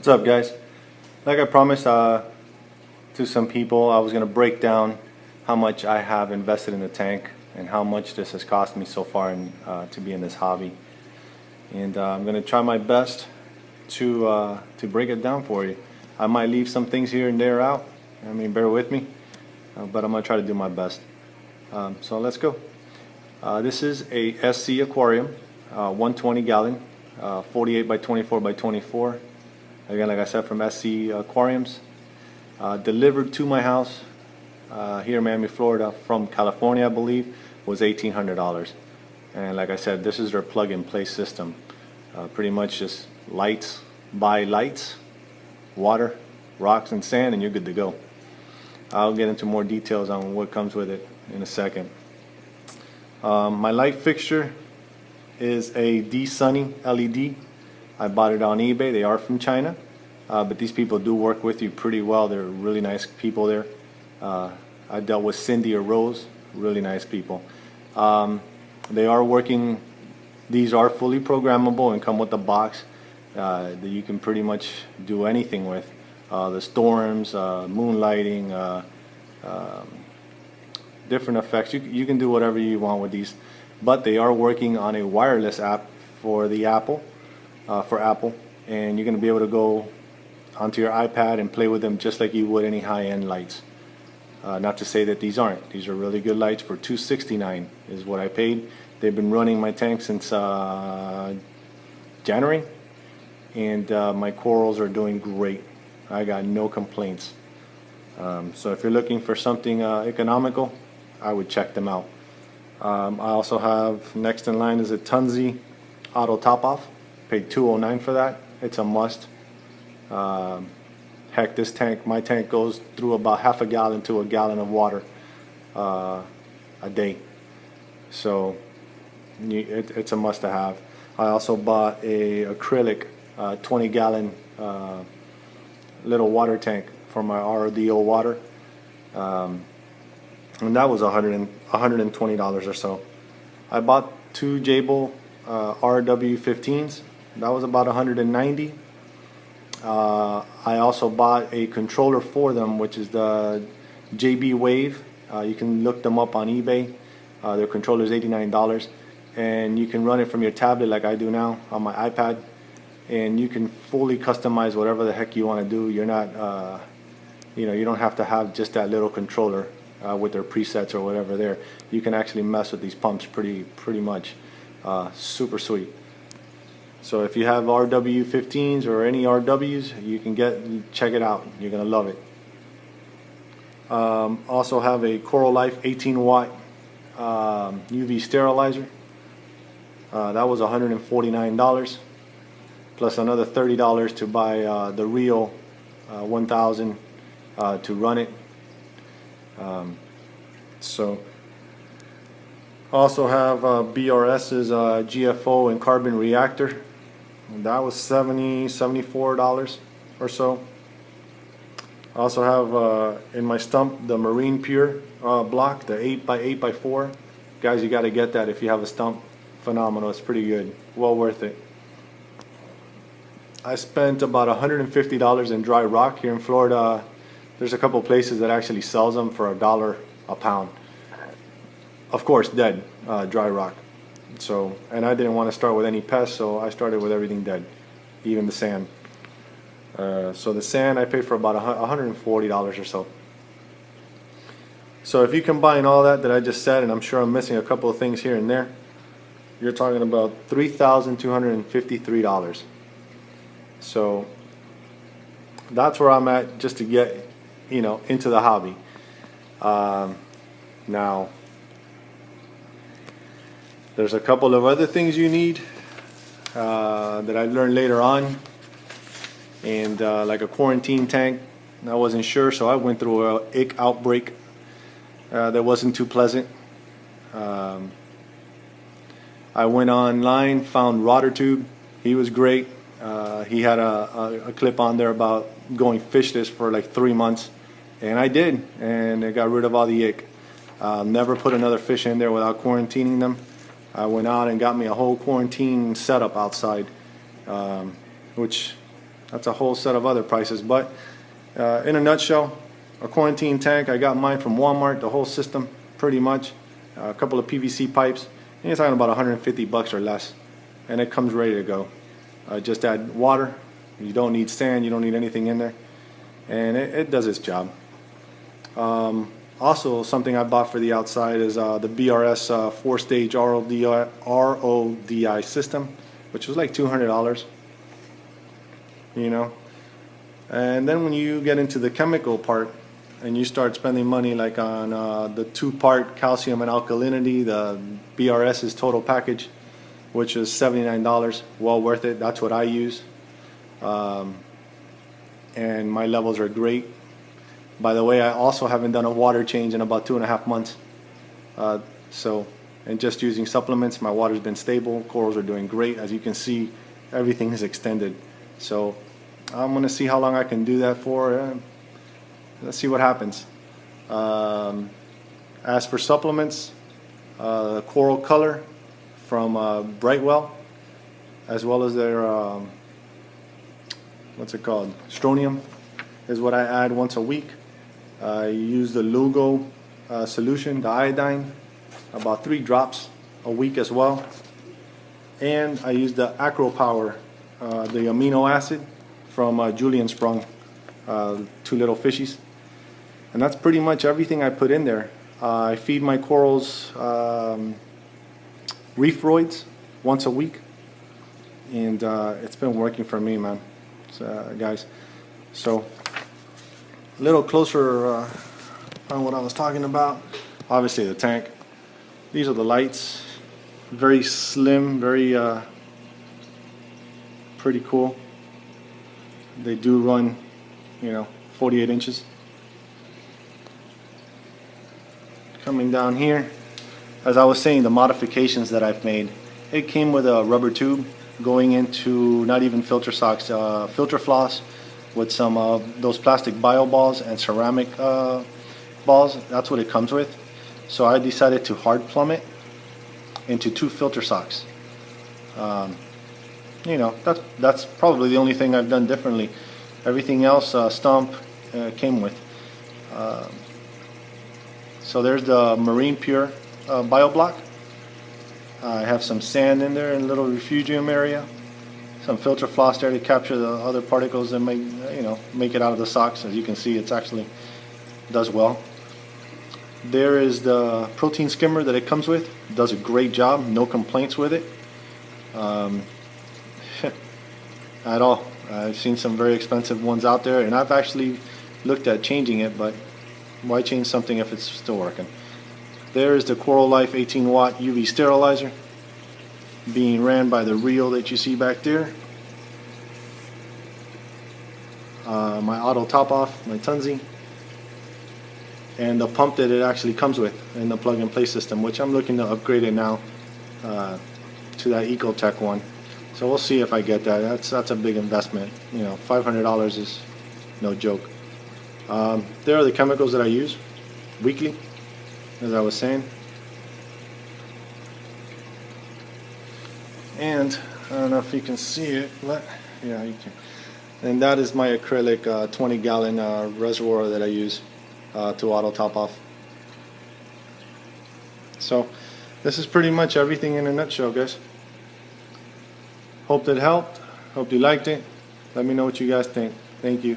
What's up, guys? Like I promised to some people, I was going to break down how much I have invested in the tank and how much this has cost me so far to be in this hobby. And I'm going to try my best to break it down for you. I might leave some things here and there out. I mean, bear with me, but I'm going to try to do my best. So let's go. This is a SC aquarium, 120 gallon, 48 by 24 by 24. Again, like I said, from SC Aquariums. Delivered to my house here in Miami, Florida, from California, I believe, was $1,800. And like I said, this is their plug-and-play system. Pretty much just lights, buy lights, water, rocks, and sand, and you're good to go. I'll get into more details on what comes with it in a second. My light fixture is a D-Sunny LED. I bought it on eBay. They are from China, but these people do work with you pretty well. They're really nice people there. I dealt with Cindy or Rose, really nice people. They are working. These are fully programmable and come with a box that you can pretty much do anything with. The storms, moonlighting, different effects. You can do whatever you want with these, but they are working on a wireless app for the Apple. And you're going to be able to go onto your iPad and play with them just like you would any high-end lights. Not to say that these aren't. These are really good lights. For $269 is what I paid. They've been running my tank since January, and my corals are doing great. I got no complaints. So if you're looking for something economical, I would check them out. I also have, next in line is a Tunzi auto top-off. Paid $209 for that. It's a must. Heck, this tank, my tank goes through about half a gallon to a gallon of water a day. So it's a must to have. I also bought a acrylic 20 gallon little water tank for my RDO water. And that was $120 or so. I bought two Jabil RW15s. That was about $190. I also bought a controller for them, which is the JB Wave. You can look them up on eBay. Their controller is $89, and you can run it from your tablet like I do now on my iPad, and you can fully customize whatever the heck you want to do. You're not, you don't have to have just that little controller with their presets or whatever there. You can actually mess with these pumps pretty much. Super sweet. So if you have RW15s or any RWs, you can check it out. You're gonna love it. Also have a Coral Life 18-watt UV sterilizer. That was $149, plus another $30 to buy the Rio 1000 to run it. So also have BRS's GFO and carbon reactor. That was $74 or so. I also have in my stump the Marine Pure block, the 8x8x4. Guys, you got to get that if you have a stump. Phenomenal. It's pretty good. Well worth it. I spent about $150 in dry rock here in Florida. There's a couple places that actually sells them for $1 a pound. Of course, dead dry rock. So, and I didn't want to start with any pests, so I started with everything dead, even the sand. So the sand I paid for about $140 or so. So if you combine all that I just said, and I'm sure I'm missing a couple of things here and there, you're talking about $3,253. So that's where I'm at, just to get into the hobby. Now there's a couple of other things you need that I learned later on, and like a quarantine tank. I wasn't sure, so I went through an ick outbreak that wasn't too pleasant. I went online, found RotterTube. He was great. He had a clip on there about going fishless for like 3 months, and I did, and it got rid of all the ick. Never put another fish in there without quarantining them. I went out and got me a whole quarantine setup outside, which That's a whole set of other prices. But in a nutshell, a quarantine tank, I got mine from Walmart, the whole system pretty much. A couple of PVC pipes, and you're talking about 150 bucks or less, and it comes ready to go. Just add water. You don't need sand, you don't need anything in there, and it does its job. Also, something I bought for the outside is the BRS 4-stage RODI system, which was like $200, you know. And then when you get into the chemical part and you start spending money like on the 2-part calcium and alkalinity, the BRS's total package, which is $79, well worth it. That's what I use, and my levels are great. By the way, I also haven't done a water change in about 2.5 months. And just using supplements, my water's been stable. Corals are doing great. As you can see, everything is extended. So I'm going to see how long I can do that for. Let's see what happens. As for supplements, Coral Color from Brightwell, as well as their, what's it called? Strontium is what I add once a week. I use the Lugo solution, the iodine, about 3 drops a week as well. And I use the Acro Power, the amino acid from Julian Sprung, 2 little fishies. And that's pretty much everything I put in there. I feed my corals Reefroids once a week, and it's been working for me, man, guys. So a little closer on what I was talking about. Obviously the tank. These are the lights. Very slim, very pretty cool. They do run, 48 inches. Coming down here, as I was saying, the modifications that I've made. It came with a rubber tube going into not even filter socks, filter floss with some those plastic bio balls and ceramic balls. That's what it comes with. So I decided to hard plumb it into 2 filter socks. That's probably the only thing I've done differently. Everything else Stump came with. So there's the Marine Pure bio block. I have some sand in there in a little refugium area. Some filter floss there to capture the other particles that make it out of the socks. As you can see, it's actually does well. There is the protein skimmer that it comes with. It does a great job. No complaints with it at all. I've seen some very expensive ones out there, and I've actually looked at changing it, but why change something if it's still working? There is the Coral Life 18-watt UV sterilizer being ran by the reel that you see back there. My auto top off, my Tunzi, and the pump that it actually comes with in the plug and play system, which I'm looking to upgrade it now to that Ecotech one. So we'll see if I get that. That's a big investment. $500 is no joke. There are the chemicals that I use weekly, as I was saying. And I don't know if you can see it, but yeah, you can. And that is my acrylic 20-gallon reservoir that I use to auto top off. So this is pretty much everything in a nutshell, guys. Hope that helped. Hope you liked it. Let me know what you guys think. Thank you.